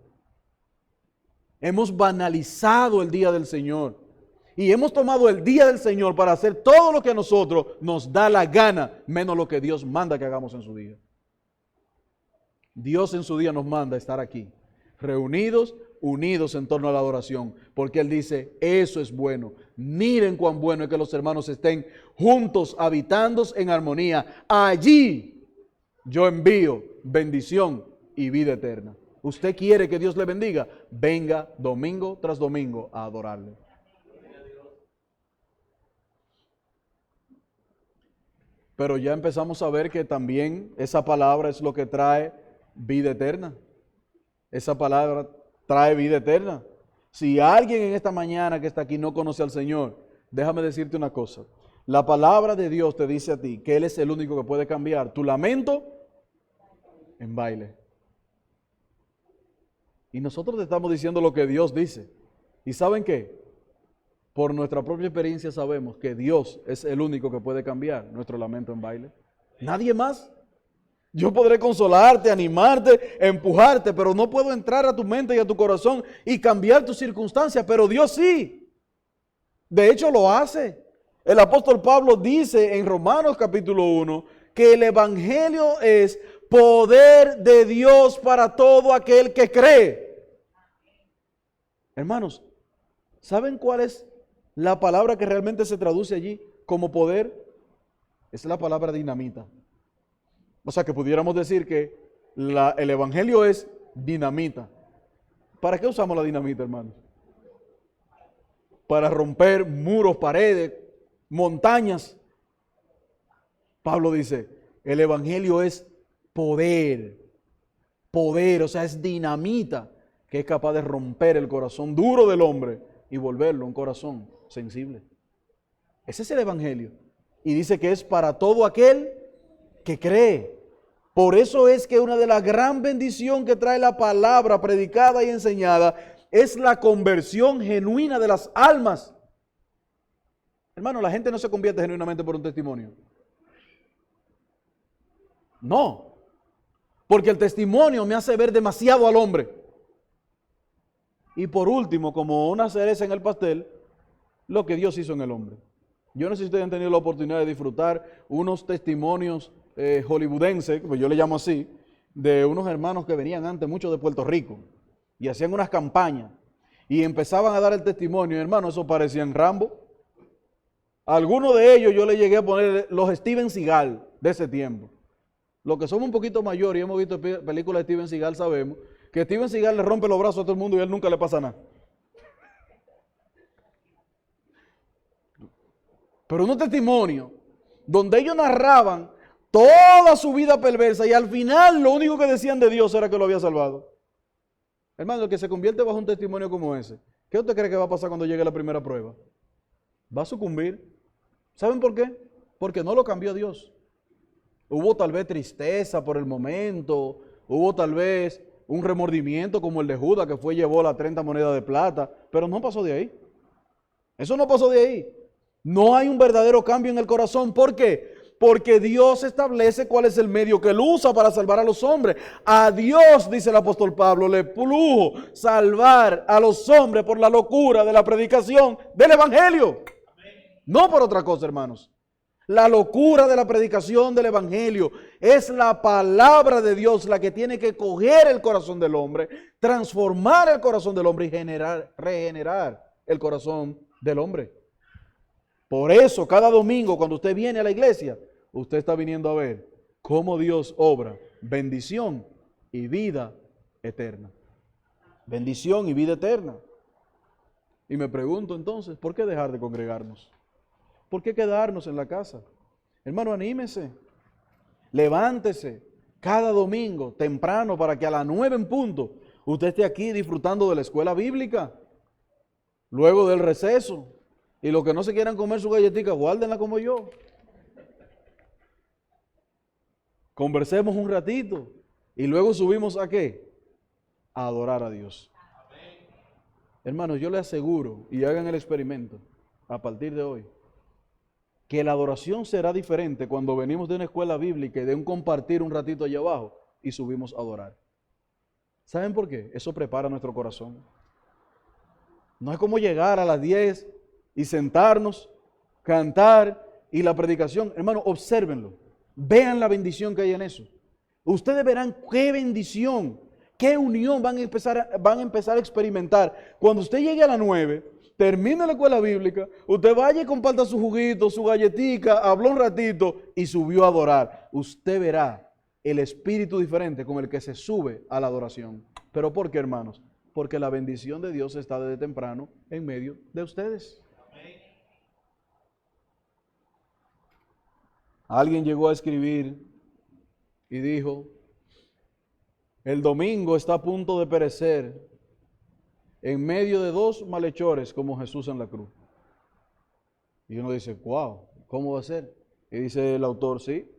Hemos banalizado el día del Señor. Y hemos tomado el día del Señor para hacer todo lo que a nosotros nos da la gana, menos lo que Dios manda que hagamos en su día. Dios en su día nos manda estar aquí, reunidos, unidos en torno a la adoración, porque Él dice, eso es bueno. Miren cuán bueno es que los hermanos estén juntos, habitando en armonía. Allí yo envío bendición y vida eterna. ¿Usted quiere que Dios le bendiga? Venga domingo tras domingo a adorarle. Pero ya empezamos a ver que también esa palabra es lo que trae vida eterna. Esa palabra trae vida eterna. Si alguien en esta mañana que está aquí no conoce al Señor, déjame decirte una cosa. La palabra de Dios te dice a ti que Él es el único que puede cambiar tu lamento en baile. Y nosotros te estamos diciendo lo que Dios dice. ¿Y saben qué? Por nuestra propia experiencia sabemos que Dios es el único que puede cambiar nuestro lamento en baile. Nadie más. Yo podré consolarte, animarte, empujarte, pero no puedo entrar a tu mente y a tu corazón y cambiar tus circunstancias, pero Dios sí. De hecho lo hace. El apóstol Pablo dice en Romanos capítulo 1 que el evangelio es poder de Dios para todo aquel que cree. Hermanos, ¿saben cuál es la palabra que realmente se traduce allí como poder? Es la palabra dinamita. O sea que pudiéramos decir que el evangelio es dinamita. ¿Para qué usamos la dinamita, hermanos? Para romper muros, paredes, montañas. Pablo dice, el evangelio es poder, o sea, es dinamita que es capaz de romper el corazón duro del hombre y volverlo un corazón sensible. Ese es el evangelio. Y dice que es para todo aquel que cree. Por eso es que una de las gran bendiciones que trae la palabra predicada y enseñada es la conversión genuina de las almas. Hermano, la gente no se convierte genuinamente por un testimonio. No, porque el testimonio me hace ver demasiado al hombre. Y por último, como una cereza en el pastel, lo que Dios hizo en el hombre. Yo no sé si ustedes han tenido la oportunidad de disfrutar unos testimonios hollywoodenses, pues yo le llamo así, de unos hermanos que venían antes mucho de Puerto Rico y hacían unas campañas y empezaban a dar el testimonio. Hermano, eso parecían Rambo. Algunos de ellos yo le llegué a poner los Steven Seagal de ese tiempo. Los que somos un poquito mayores y hemos visto películas de Steven Seagal sabemos que Steven Seagal le rompe los brazos a todo el mundo y a él nunca le pasa nada. Pero unos testimonios donde ellos narraban toda su vida perversa y al final lo único que decían de Dios era que lo había salvado. Hermano, el que se convierte bajo un testimonio como ese, ¿qué usted cree que va a pasar cuando llegue la primera prueba? Va a sucumbir. ¿Saben por qué? Porque no lo cambió Dios. Hubo tal vez tristeza por el momento, hubo tal vez un remordimiento como el de Judas que fue y llevó las 30 monedas de plata, pero no pasó de ahí. Eso no pasó de ahí. No hay un verdadero cambio en el corazón. ¿Por qué? Porque Dios establece cuál es el medio que Él usa para salvar a los hombres. A Dios, dice el apóstol Pablo, le plujo salvar a los hombres por la locura de la predicación del Evangelio. No por otra cosa, hermanos. La locura de la predicación del Evangelio es la palabra de Dios la que tiene que coger el corazón del hombre, transformar el corazón del hombre y regenerar el corazón del hombre. Por eso, cada domingo cuando usted viene a la iglesia, usted está viniendo a ver cómo Dios obra bendición y vida eterna. Bendición y vida eterna. Y me pregunto entonces, ¿por qué dejar de congregarnos? ¿Por qué quedarnos en la casa? Hermano, anímese. Levántese cada domingo temprano para que a las 9 en punto usted esté aquí disfrutando de la escuela bíblica. Luego del receso. Y los que no se quieran comer su galletita, guárdenla como yo. Conversemos un ratito. Y luego subimos ¿a qué? A adorar a Dios. Hermanos, yo les aseguro, y hagan el experimento a partir de hoy, que la adoración será diferente cuando venimos de una escuela bíblica y de un compartir un ratito allá abajo y subimos a adorar. ¿Saben por qué? Eso prepara nuestro corazón. No es como llegar a las 10 y sentarnos, cantar y la predicación. Hermano, obsérvenlo. Vean la bendición que hay en eso. Ustedes verán qué bendición, qué unión van a empezar a experimentar. Cuando usted llegue a las 9, termine la escuela bíblica, usted vaya y comparta su juguito, su galletica, habló un ratito y subió a adorar. Usted verá el espíritu diferente con el que se sube a la adoración. ¿Pero por qué, hermanos? Porque la bendición de Dios está desde temprano en medio de ustedes. Alguien llegó a escribir y dijo, el domingo está a punto de perecer en medio de dos malhechores como Jesús en la cruz. Y uno dice, wow, ¿cómo va a ser? Y dice el autor, sí.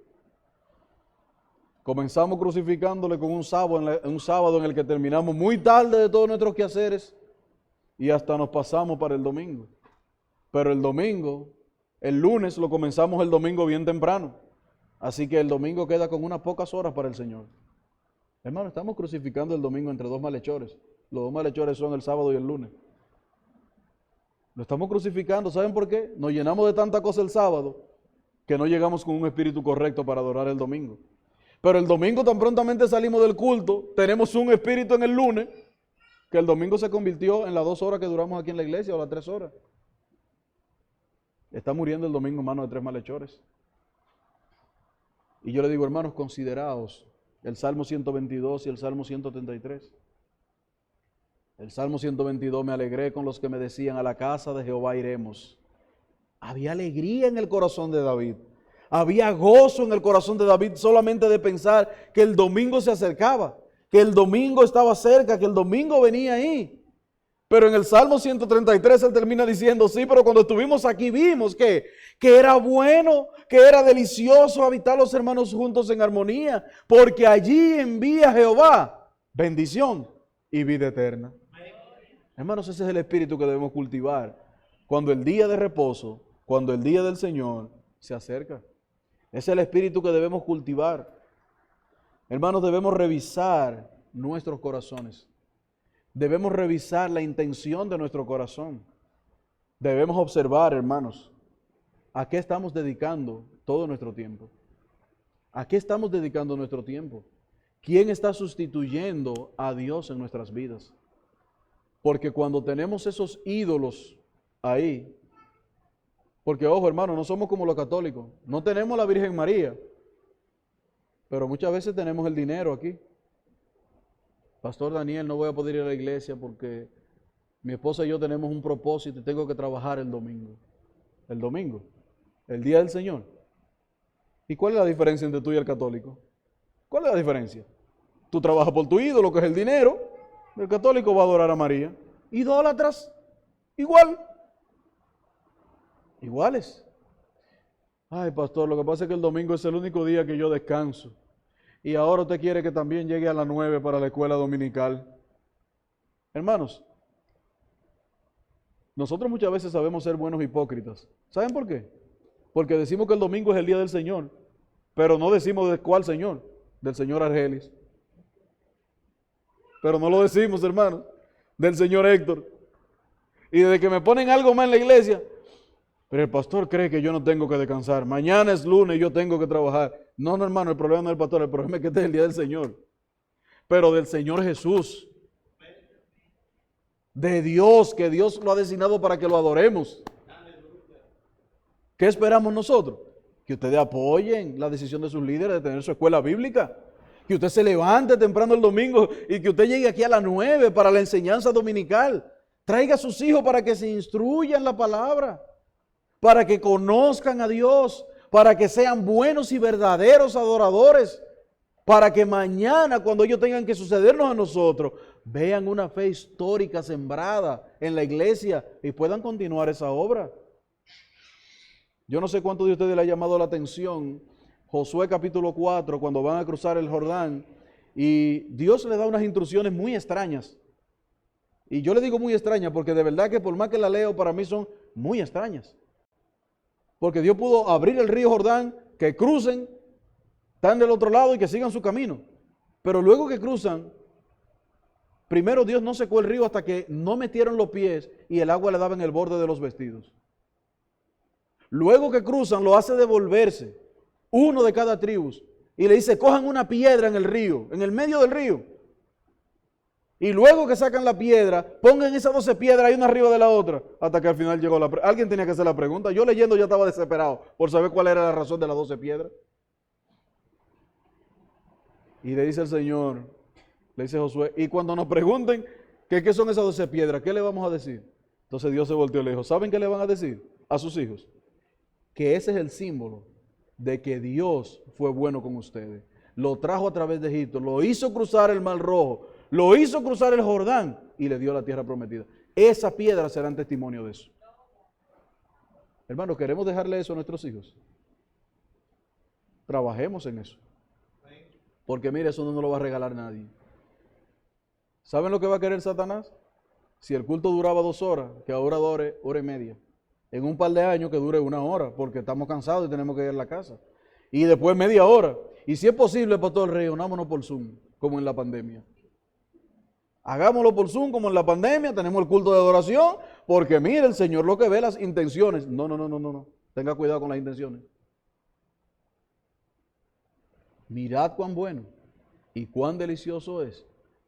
Comenzamos crucificándole con un sábado en el que terminamos muy tarde de todos nuestros quehaceres y hasta nos pasamos para el domingo. Pero el lunes lo comenzamos el domingo bien temprano. Así que el domingo queda con unas pocas horas para el Señor. Hermano, estamos crucificando el domingo entre dos malhechores. Los dos malhechores son el sábado y el lunes. Lo estamos crucificando, ¿saben por qué? Nos llenamos de tanta cosa el sábado que no llegamos con un espíritu correcto para adorar el domingo. Pero el domingo tan prontamente salimos del culto, tenemos un espíritu en el lunes, que el domingo se convirtió en las 2 horas que duramos aquí en la iglesia o las 3 horas. Está muriendo el domingo en manos de 3 malhechores. Y yo le digo, hermanos, consideraos el Salmo 122 y el Salmo 133. El Salmo 122, me alegré con los que me decían, a la casa de Jehová iremos. Había alegría en el corazón de David. Había gozo en el corazón de David solamente de pensar que el domingo se acercaba, que el domingo estaba cerca, que el domingo venía ahí. Pero en el Salmo 133 él termina diciendo, sí, pero cuando estuvimos aquí vimos que era bueno, que era delicioso habitar los hermanos juntos en armonía, porque allí envía Jehová bendición y vida eterna. Hermanos, ese es el espíritu que debemos cultivar cuando el día de reposo, cuando el día del Señor se acerca. Ese es el espíritu que debemos cultivar. Hermanos, debemos revisar nuestros corazones. Debemos revisar la intención de nuestro corazón. Debemos observar, hermanos, a qué estamos dedicando todo nuestro tiempo. ¿A qué estamos dedicando nuestro tiempo? ¿Quién está sustituyendo a Dios en nuestras vidas? Porque cuando tenemos esos ídolos ahí, porque ojo hermano, no somos como los católicos, no tenemos la Virgen María, pero muchas veces tenemos el dinero aquí. Pastor Daniel, no voy a poder ir a la iglesia porque mi esposa y yo tenemos un propósito y tengo que trabajar el domingo. El domingo, el día del Señor. ¿Y cuál es la diferencia entre tú y el católico? ¿Cuál es la diferencia? Tú trabajas por tu ídolo, que es el dinero. El católico va a adorar a María. Idólatras, igual. Iguales. Ay, pastor, lo que pasa es que el domingo es el único día que yo descanso. Y ahora usted quiere que también llegue a las 9 para la escuela dominical. Hermanos, nosotros muchas veces sabemos ser buenos hipócritas. ¿Saben por qué? Porque decimos que el domingo es el día del Señor, pero no decimos de cuál Señor, del Señor Argelis. Pero no lo decimos, hermanos, del Señor Héctor. Y desde que me ponen algo más en la iglesia, pero el pastor cree que yo no tengo que descansar. Mañana es lunes y yo tengo que trabajar. No, no, hermano, el problema no es el pastor, el problema es que este es el día del Señor. Pero del Señor Jesús. De Dios, que Dios lo ha designado para que lo adoremos. ¿Qué esperamos nosotros? Que ustedes apoyen la decisión de sus líderes de tener su escuela bíblica. Que usted se levante temprano el domingo y que usted llegue aquí a las 9 para la enseñanza dominical. Traiga a sus hijos para que se instruyan la palabra. Para que conozcan a Dios, para que sean buenos y verdaderos adoradores, para que mañana cuando ellos tengan que sucedernos a nosotros, vean una fe histórica sembrada en la iglesia y puedan continuar esa obra. Yo no sé cuántos de ustedes le ha llamado la atención Josué capítulo 4, cuando van a cruzar el Jordán, y Dios le da unas instrucciones muy extrañas. Y yo le digo muy extrañas porque de verdad que por más que la leo, para mí son muy extrañas. Porque Dios pudo abrir el río Jordán, que crucen, están del otro lado y que sigan su camino. Pero luego que cruzan, primero Dios no secó el río hasta que no metieron los pies y el agua le daba en el borde de los vestidos. Luego que cruzan, lo hace devolverse, uno de cada tribu, y le dice, cojan una piedra en el río, en el medio del río. Y luego que sacan la piedra, pongan esas 12 piedras ahí una arriba de la otra, hasta que al final llegó alguien tenía que hacer la pregunta. Yo leyendo ya estaba desesperado por saber cuál era la razón de las 12 piedras. Y le dice el Señor, le dice Josué, y cuando nos pregunten qué son esas 12 piedras, ¿qué le vamos a decir? Entonces Dios se volteó y le dijo, ¿saben qué le van a decir a sus hijos? Que ese es el símbolo de que Dios fue bueno con ustedes. Lo trajo a través de Egipto, lo hizo cruzar el Mar Rojo, lo hizo cruzar el Jordán y le dio la tierra prometida. Esas piedras serán testimonio de eso. Hermanos, ¿queremos dejarle eso a nuestros hijos? Trabajemos en eso. Porque mire, eso no nos lo va a regalar nadie. ¿Saben lo que va a querer Satanás? Si el culto duraba 2 horas, que ahora dure hora y media. En un par de años que dure 1 hora, porque estamos cansados y tenemos que ir a la casa. Y después media hora. Y si es posible, pastor, reunámonos por Zoom, como en la pandemia. Hagámoslo por Zoom como en la pandemia, tenemos el culto de adoración, porque mire, el Señor lo que ve las intenciones. No. Tenga cuidado con las intenciones. Mirad cuán bueno y cuán delicioso es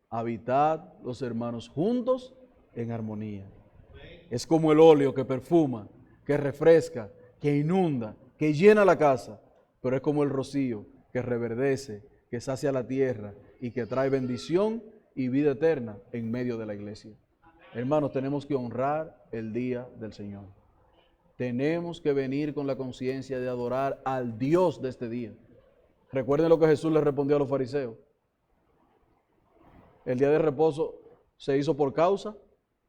habitar los hermanos juntos en armonía. Es como el óleo que perfuma, que refresca, que inunda, que llena la casa, pero es como el rocío que reverdece, que sacia la tierra y que trae bendición y vida eterna en medio de la iglesia. Hermanos, tenemos que honrar el día del Señor. Tenemos que venir con la conciencia de adorar al Dios de este día. Recuerden lo que Jesús le respondió a los fariseos. El día de reposo se hizo por causa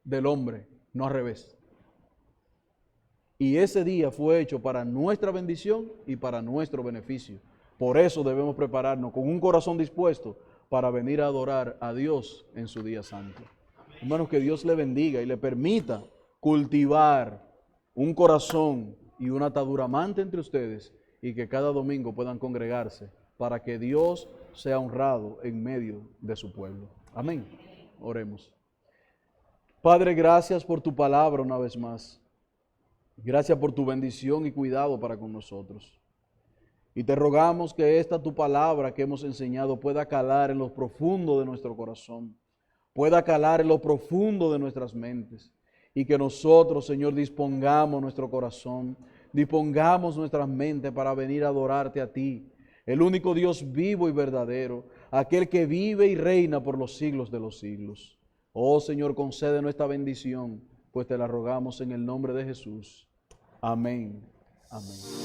del hombre, no al revés. Y ese día fue hecho para nuestra bendición y para nuestro beneficio. Por eso debemos prepararnos con un corazón dispuesto para venir a adorar a Dios en su día santo. Hermanos, que Dios le bendiga y le permita cultivar un corazón y una atadura amante entre ustedes, y que cada domingo puedan congregarse para que Dios sea honrado en medio de su pueblo. Amén. Oremos. Padre, gracias por tu palabra una vez más. Gracias por tu bendición y cuidado para con nosotros. Y te rogamos que esta tu palabra que hemos enseñado pueda calar en lo profundo de nuestro corazón, pueda calar en lo profundo de nuestras mentes, y que nosotros, Señor, dispongamos nuestro corazón, dispongamos nuestras mentes para venir a adorarte a ti, el único Dios vivo y verdadero, aquel que vive y reina por los siglos de los siglos. Oh Señor, concede nuestra bendición, pues te la rogamos en el nombre de Jesús. Amén. Amén.